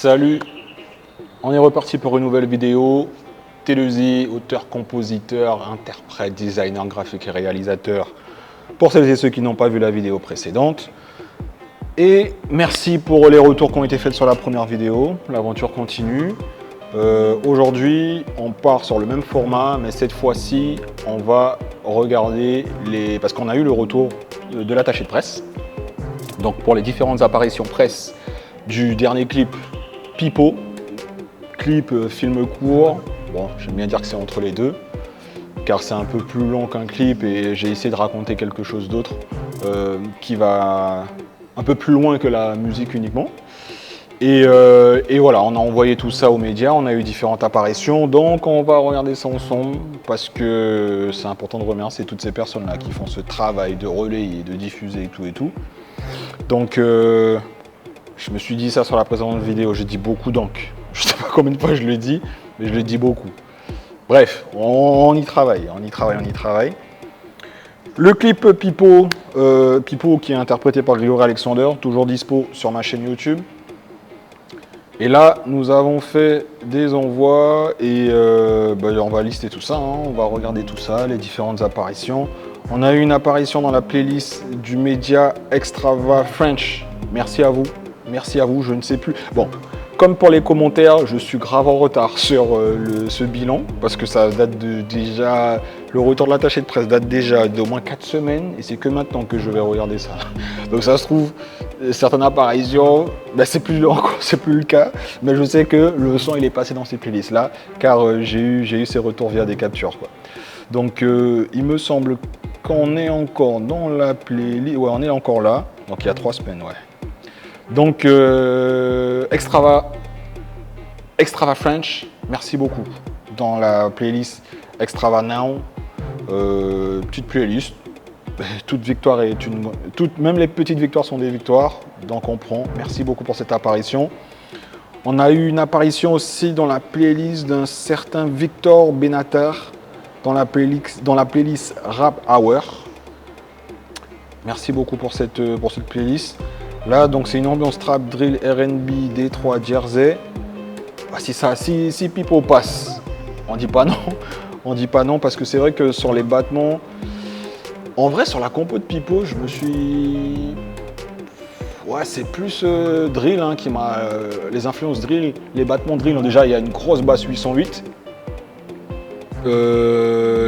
Salut, on est reparti pour une nouvelle vidéo. Teleuzi, auteur, compositeur, interprète, designer graphique et réalisateur, pour celles et ceux qui n'ont pas vu la vidéo précédente. Et merci pour les retours qui ont été faits sur la première vidéo, l'aventure continue. Aujourd'hui, on part sur le même format, mais cette fois-ci, on va regarder les... Parce qu'on a eu le retour de l'attaché de presse. Donc pour les différentes apparitions presse du dernier clip Pipo, clip film court, bon j'aime bien dire que c'est entre les deux, car c'est un peu plus long qu'un clip et j'ai essayé de raconter quelque chose d'autre qui va un peu plus loin que la musique uniquement. Et voilà, on a envoyé tout ça aux médias, on a eu différentes apparitions, donc on va regarder ça ensemble parce que c'est important de remercier toutes ces personnes-là qui font ce travail de relayer, de diffuser et tout. Donc je me suis dit ça sur la précédente vidéo, j'ai dit beaucoup donc. Je sais pas combien de fois je le dis, mais je le dis beaucoup. Bref, on y travaille. Le clip Pipo, Pipo qui est interprété par Grégory Alexander, toujours dispo sur ma chaîne YouTube. Et là, nous avons fait des envois et on va lister tout ça, hein. On va regarder tout ça, les différentes apparitions. On a eu une apparition dans la playlist du média Extrava French. Merci à vous, je ne sais plus. Bon, comme pour les commentaires, je suis grave en retard sur ce bilan parce que ça date déjà, le retour de l'attaché de presse date déjà d'au moins 4 semaines et c'est que maintenant que je vais regarder ça. Donc ça se trouve, certaines apparitions, c'est plus le cas, mais je sais que le son il est passé dans ces playlists là car j'ai eu ces retours via des captures quoi. Donc il me semble qu'on est encore dans la playlist, ouais on est encore là, donc il y a 3 semaines ouais. Donc Extrava French, merci beaucoup. Dans la playlist Extrava Now, petite playlist, toute victoire est même les petites victoires sont des victoires, donc on prend. Merci beaucoup pour cette apparition. On a eu une apparition aussi dans la playlist d'un certain Victor Benatar, dans la playlist Rap Hour. Merci beaucoup pour cette playlist. Là, donc c'est une ambiance trap, drill, R&B, Détroit, Jersey. Si Pipo passe, on dit pas non parce que c'est vrai que sur les battements, en vrai sur la compo de Pipo, je me suis... Ouais, c'est plus drill hein, qui m'a... les influences drill, les battements drill, déjà il y a une grosse basse 808.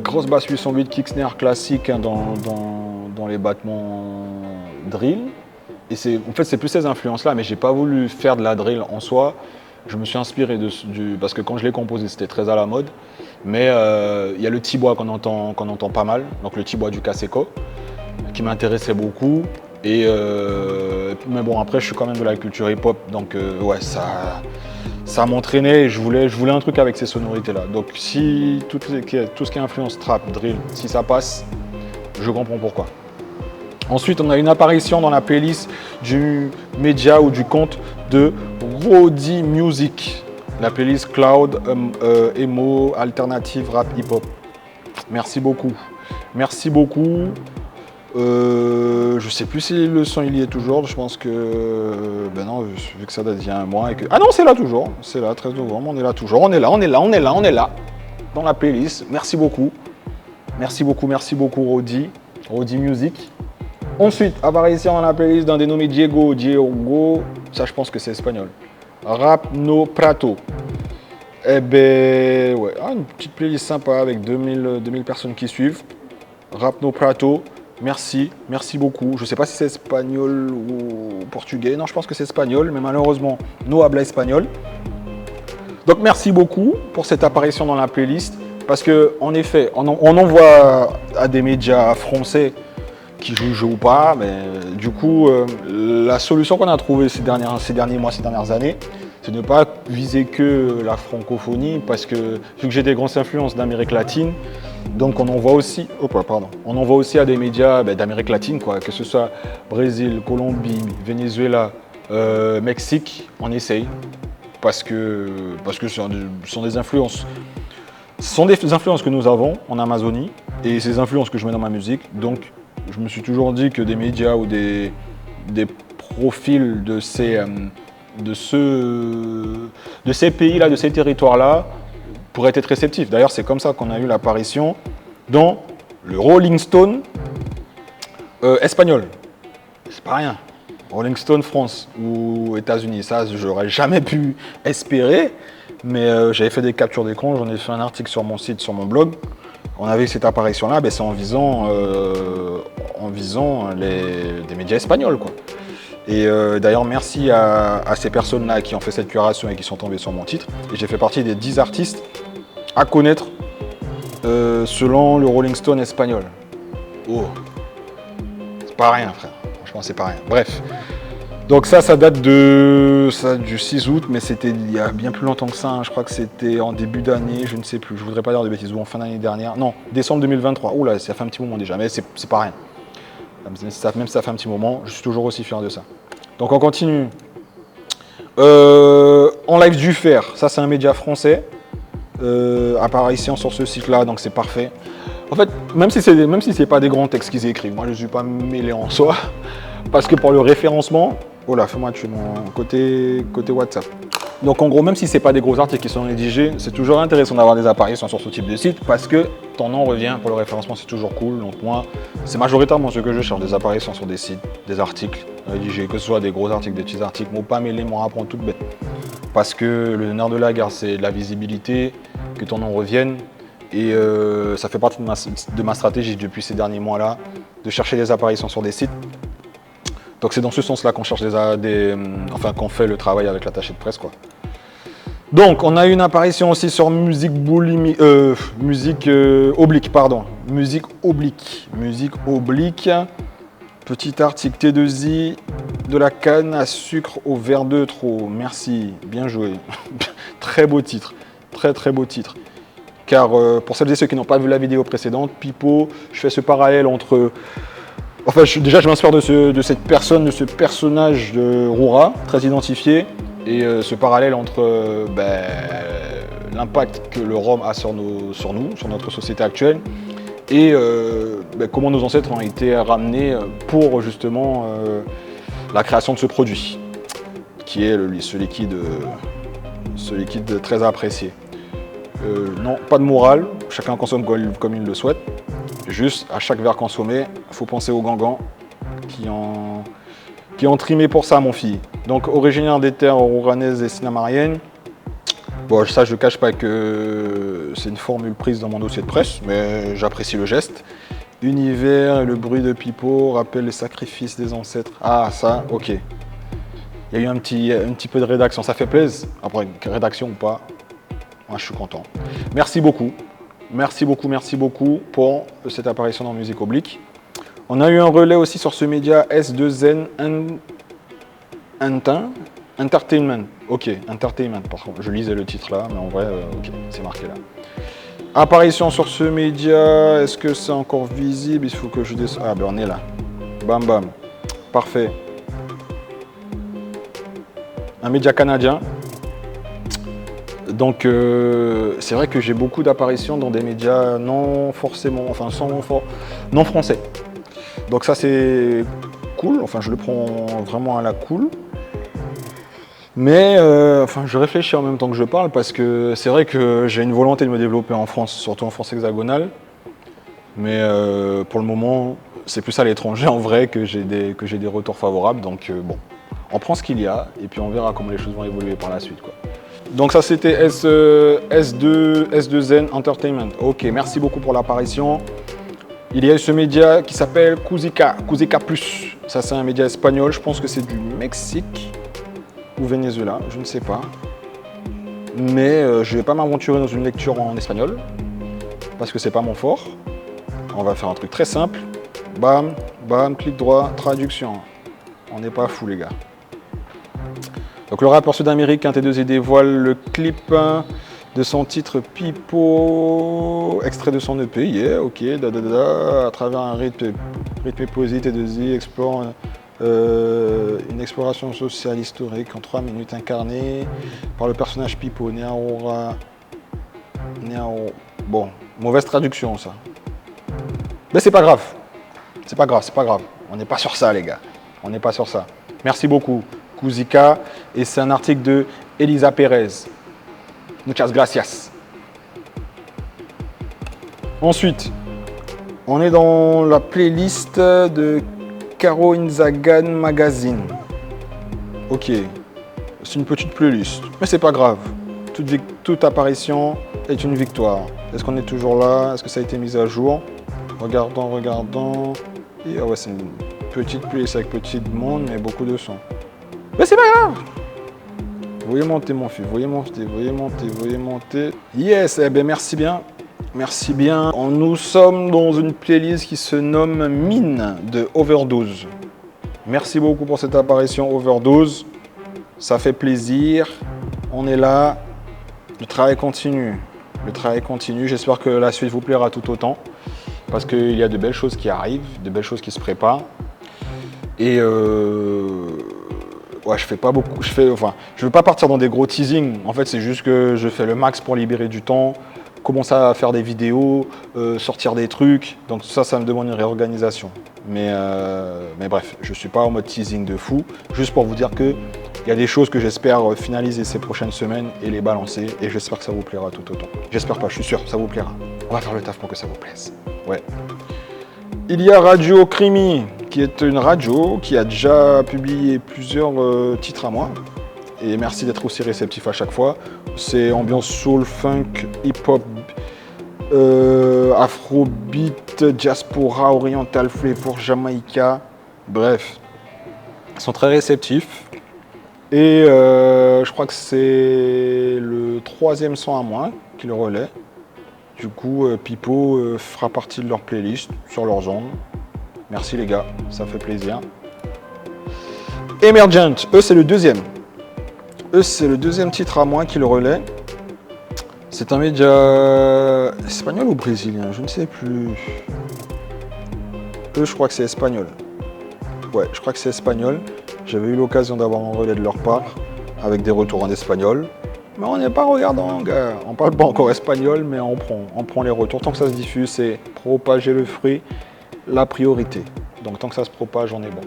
Grosse basse 808 kick snare classique hein, dans les battements drill. Et en fait, c'est plus ces influences-là, mais j'ai pas voulu faire de la drill en soi. Je me suis inspiré parce que quand je l'ai composé, c'était très à la mode. Mais il y a le T-Bois qu'on entend pas mal, donc le T-Bois du Kaseko, qui m'intéressait beaucoup. Mais bon, après, je suis quand même de la culture hip-hop, donc ouais, ça m'entraînait et je voulais un truc avec ces sonorités-là. Donc si tout ce qui est influence trap, drill, si ça passe, je comprends pourquoi. Ensuite, on a une apparition dans la playlist du média ou du compte de Rowdy Music, la playlist Cloud, Emo, Alternative, Rap, Hip Hop. Merci beaucoup. Je sais plus si le son il y est toujours, je pense que non, vu que ça date d'il y a un mois et que... Ah non, c'est là toujours, c'est là, 13 novembre, on est là toujours, on est là, dans la playlist. Merci beaucoup Rowdy Music. Ensuite, apparition dans la playlist d'un dénommé Diego, ça je pense que c'est espagnol. Rap No Prato. Eh ben, ouais, une petite playlist sympa avec 2000 personnes qui suivent. Rap No Prato, merci beaucoup. Je sais pas si c'est espagnol ou portugais, non je pense que c'est espagnol, mais malheureusement, no habla espagnol. Donc merci beaucoup pour cette apparition dans la playlist, parce que en effet, on envoie à des médias français qui jouent ou pas, mais du coup, la solution qu'on a trouvée ces derniers mois, ces dernières années, c'est de ne pas viser que la francophonie, parce que vu que j'ai des grosses influences d'Amérique latine, donc on envoie aussi à des médias d'Amérique latine, quoi, que ce soit Brésil, Colombie, Venezuela, Mexique, on essaye, parce que ce sont des influences. Ce sont des influences que nous avons en Amazonie, et ces influences que je mets dans ma musique, donc je me suis toujours dit que des médias ou des profils de ces de ces pays-là, de ces territoires-là, pourraient être réceptifs. D'ailleurs, c'est comme ça qu'on a eu l'apparition dans le Rolling Stone espagnol. C'est pas rien. Rolling Stone France ou États-Unis, ça, j'aurais jamais pu espérer. Mais j'avais fait des captures d'écran, j'en ai fait un article sur mon site, sur mon blog. On avait cette apparition-là, c'est en visant des médias espagnols, quoi. Et d'ailleurs, merci à ces personnes-là qui ont fait cette curation et qui sont tombées sur mon titre. Et j'ai fait partie des 10 artistes à connaître selon le Rolling Stone espagnol. Oh, c'est pas rien, frère. Franchement, c'est pas rien. Bref. Donc ça date du 6 août, mais c'était il y a bien plus longtemps que ça. Hein. Je crois que c'était en début d'année, je ne sais plus. Je voudrais pas dire de bêtises, ou en fin d'année dernière. Non, décembre 2023. Oula, ça fait un petit moment déjà, mais c'est pas rien. Même si ça fait un petit moment, je suis toujours aussi fier de ça. Donc on continue. En live du fer, ça c'est un média français. Apparition sur ce site-là, donc c'est parfait. En fait, même si c'est pas des grands textes qu'ils écrivent, moi je ne suis pas mêlé en soi, parce que pour le référencement, oh là, fais-moi tuer mon côté WhatsApp. Donc en gros, même si c'est pas des gros articles qui sont rédigés, c'est toujours intéressant d'avoir des apparitions sur ce type de site, parce que ton nom revient pour le référencement, c'est toujours cool. Donc moi, c'est majoritairement ce que je cherche, des apparitions sur des sites, des articles rédigés, que ce soit des gros articles, des petits articles, moi pas mêler, moi apprendre toute bête. Parce que le nerf de la guerre, c'est la visibilité, que ton nom revienne. Et ça fait partie de ma stratégie depuis ces derniers mois-là, de chercher des apparitions sur des sites. Donc c'est dans ce sens-là qu'on cherche qu'on fait le travail avec l'attaché de presse, quoi. Donc on a une apparition aussi sur Musique Oblique. Petit article T2I, de la canne à sucre au verre de trop. Merci, bien joué. Très beau titre, très beau titre. Car pour celles et ceux qui n'ont pas vu la vidéo précédente, Pipo, je fais ce parallèle entre... Enfin, déjà, je m'inspire de cette personne, de ce personnage de Roura, très identifié, et ce parallèle entre l'impact que le rhum a sur nous, sur notre société actuelle, et comment nos ancêtres ont été ramenés pour justement la création de ce produit, qui est ce liquide très apprécié. Non, pas de morale, chacun consomme comme il le souhaite. Juste, à chaque verre consommé, il faut penser aux gangans qui ont trimé pour ça, mon fille. Donc, originaire des terres rouranaises et sinamariennes. Bon, ça, je ne cache pas que c'est une formule prise dans mon dossier de presse, mais j'apprécie le geste. Univers et le bruit de Pipo rappellent les sacrifices des ancêtres. Ah, ça, ok. Il y a eu un petit peu de rédaction, ça fait plaisir. Après, rédaction ou pas, moi, je suis content. Merci beaucoup. Merci beaucoup pour cette apparition dans Musique Oblique. On a eu un relais aussi sur ce média S2N Entertainment. Ok, Entertainment, par contre, je lisais le titre là, mais en vrai, ok, c'est marqué là. Apparition sur ce média, est-ce que c'est encore visible? Il faut que je descende. Ah ben on est là. Bam bam. Parfait. Un média canadien. Donc c'est vrai que j'ai beaucoup d'apparitions dans des médias non forcément, enfin non français. Donc ça c'est cool, enfin je le prends vraiment à la cool. Mais je réfléchis en même temps que je parle parce que c'est vrai que j'ai une volonté de me développer en France, surtout en France hexagonale. Mais pour le moment, c'est plus à l'étranger en vrai que j'ai des retours favorables. Donc bon, on prend ce qu'il y a et puis on verra comment les choses vont évoluer par la suite, quoi. Donc ça c'était S2N Entertainment. Ok, merci beaucoup pour l'apparition. Il y a ce média qui s'appelle Cuzica Plus. Ça c'est un média espagnol, je pense que c'est du Mexique ou Venezuela, je ne sais pas. Mais je ne vais pas m'aventurer dans une lecture en espagnol parce que c'est pas mon fort. On va faire un truc très simple. Bam, bam, clic droit, traduction. On n'est pas fou les gars. Donc le rappeur sud-américain T2I dévoile le clip de son titre Pipo, extrait de son EP, yeah, ok, à travers un rythme posé, T2I explore une exploration sociale historique en 3 minutes incarnée par le personnage Pipo, Bon, mauvaise traduction ça. Mais c'est pas grave, on n'est pas sur ça les gars, on n'est pas sur ça. Merci beaucoup. Cusica et c'est un article de Elisa Pérez. Muchas gracias. Ensuite, on est dans la playlist de Caro Inzagan Magazine. Ok, c'est une petite playlist, mais c'est pas grave. Toute apparition est une victoire. Est-ce qu'on est toujours là? Est-ce que ça a été mis à jour? Regardons. Et ouais, c'est une petite playlist avec petit monde, mais beaucoup de son. Mais c'est pas grave! Voyez monter mon fils, voyez monter. Yes, eh ben merci bien. Merci bien. Nous sommes dans une playlist qui se nomme Mine de Overdose. Merci beaucoup pour cette apparition Overdose. Ça fait plaisir. On est là. Le travail continue. J'espère que la suite vous plaira tout autant. Parce qu'il y a de belles choses qui arrivent, de belles choses qui se préparent. Et ouais, je fais pas beaucoup. Je veux pas partir dans des gros teasings. En fait, c'est juste que je fais le max pour libérer du temps. Commencer à faire des vidéos, sortir des trucs. Donc ça me demande une réorganisation. Mais bref, je ne suis pas en mode teasing de fou. Juste pour vous dire qu'il y a des choses que j'espère finaliser ces prochaines semaines et les balancer. Et j'espère que ça vous plaira tout autant. J'espère pas, je suis sûr, ça vous plaira. On va faire le taf pour que ça vous plaise. Ouais. Il y a Radio Crimi, qui est une radio qui a déjà publié plusieurs titres à moi. Et merci d'être aussi réceptif à chaque fois. C'est ambiance soul, funk, hip-hop, afrobeat, diaspora, oriental, flavor, Jamaïca. Bref, ils sont très réceptifs. Et je crois que c'est le 3e son à moi qui le relaie. Du coup, Pipo fera partie de leur playlist sur leurs ondes. Merci les gars, ça fait plaisir. Emergent, eux c'est le deuxième. C'est le deuxième titre à moi qui le relaie. C'est un média espagnol ou brésilien, je ne sais plus. Je crois que c'est espagnol. Ouais, je crois que c'est espagnol. J'avais eu l'occasion d'avoir un relais de leur part avec des retours en espagnol. Mais on n'est pas regardant, gars. On parle pas encore espagnol, mais on prend les retours. Tant que ça se diffuse, c'est propager le fruit, la priorité. Donc tant que ça se propage, on est bon.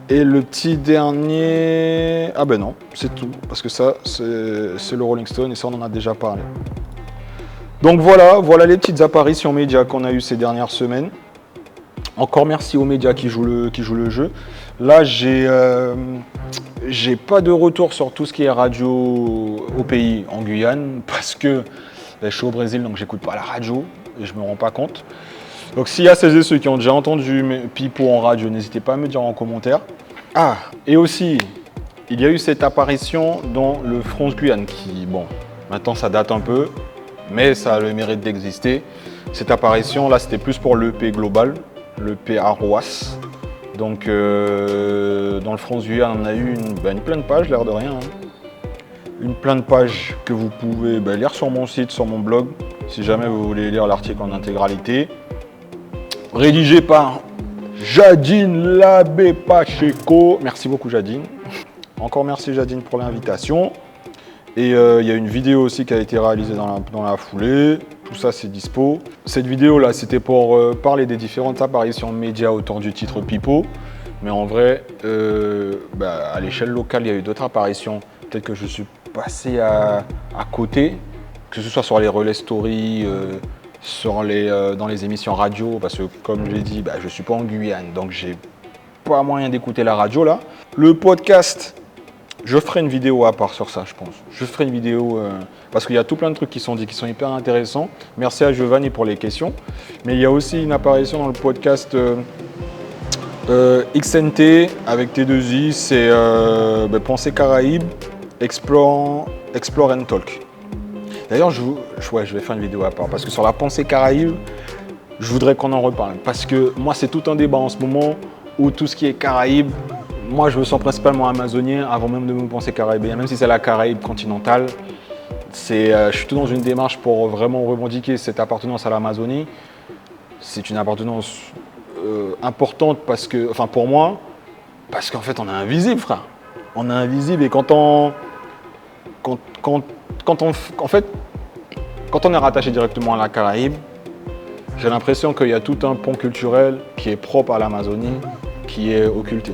Et le petit dernier... Ah ben non, c'est tout. Parce que ça, c'est le Rolling Stone et ça, on en a déjà parlé. Donc voilà les petites apparitions médias qu'on a eues ces dernières semaines. Encore merci aux médias qui jouent le jeu. Là, j'ai pas de retour sur tout ce qui est radio au pays, en Guyane, parce que je suis au Brésil, donc j'écoute pas la radio et je me rends pas compte. Donc s'il y a celles et ceux qui ont déjà entendu Pipo en radio, n'hésitez pas à me dire en commentaire. Ah, et aussi, il y a eu cette apparition dans le France Guyane qui, bon, maintenant ça date un peu, mais ça a le mérite d'exister. Cette apparition, là, c'était plus pour l'EP global, l'EP Aroas. Donc, dans le France Guyane, on a eu une pleine page, l'air de rien. Une pleine page que vous pouvez lire sur mon site, sur mon blog, si jamais vous voulez lire l'article en intégralité. Rédigé par Jadine Labé Pacheco. Merci beaucoup Jadine. Encore merci Jadine pour l'invitation. Et il y a une vidéo aussi qui a été réalisée dans la foulée. Tout ça c'est dispo. Cette vidéo là c'était pour parler des différentes apparitions médias autour du titre Pipo. Mais en vrai, à l'échelle locale, il y a eu d'autres apparitions. Peut-être que je suis passé à côté, que ce soit sur les relais story, dans les émissions radio, parce que comme je l'ai dit, je ne suis pas en Guyane, donc j'ai pas moyen d'écouter la radio là. Le podcast, je ferai une vidéo à part sur ça, je pense. Je ferai une vidéo, parce qu'il y a tout plein de trucs qui sont dits, qui sont hyper intéressants. Merci à Giovanni pour les questions. Mais il y a aussi une apparition dans le podcast XNT avec T2I, c'est Pensée Caraïbes, Explore and Talk. D'ailleurs, je vais faire une vidéo à part, parce que sur la Pensée Caraïbes, je voudrais qu'on en reparle. Parce que moi, c'est tout un débat en ce moment où tout ce qui est Caraïbes, moi, je me sens principalement amazonien avant même de me penser caribéen, même si c'est la Caraïbe continentale. Je suis tout dans une démarche pour vraiment revendiquer cette appartenance à l'Amazonie. C'est une appartenance importante parce que, enfin pour moi, parce qu'en fait, on est invisible, frère. On est invisible et quand on est rattaché directement à la Caraïbe, j'ai l'impression qu'il y a tout un pont culturel qui est propre à l'Amazonie, qui est occulté.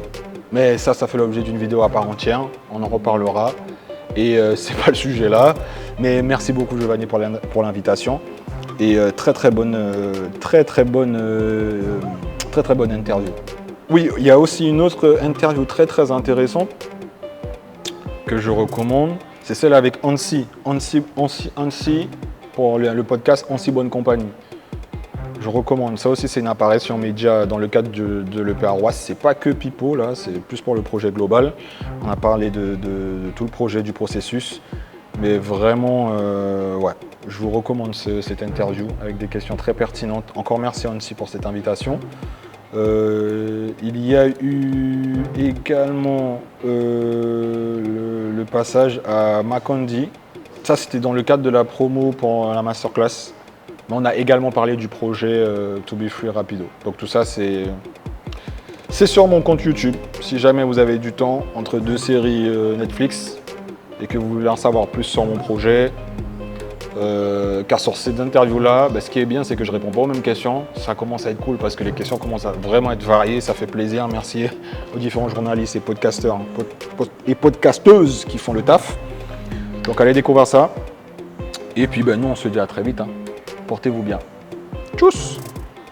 Mais ça fait l'objet d'une vidéo à part entière. On en reparlera. Et c'est pas le sujet là. Mais merci beaucoup Giovanni pour l'invitation. Et très bonne interview. Oui, il y a aussi une autre interview très intéressante que je recommande. C'est celle avec Ansi pour le podcast Ansi Bonne Compagnie. Je recommande. Ça aussi, c'est une apparition média dans le cadre de l'EP Arroise. C'est pas que Pipo, là, c'est plus pour le projet global. On a parlé de tout le projet, du processus. Mais vraiment, ouais, je vous recommande cette interview avec des questions très pertinentes. Encore merci Ansi pour cette invitation. Il y a eu également le passage à Macondi. Ça, c'était dans le cadre de la promo pour la masterclass. Mais on a également parlé du projet To Be Free Rapido. Donc tout ça, c'est sur mon compte YouTube. Si jamais vous avez du temps entre deux séries Netflix et que vous voulez en savoir plus sur mon projet, car sur ces interviews-là, ce qui est bien, c'est que je réponds pas aux mêmes questions. Ça commence à être cool parce que les questions commencent à vraiment être variées. Ça fait plaisir. Merci aux différents journalistes et podcasteurs et podcasteuses qui font le taf. Donc allez découvrir ça. Et puis nous, on se dit à très vite. Portez-vous bien. Tchuss!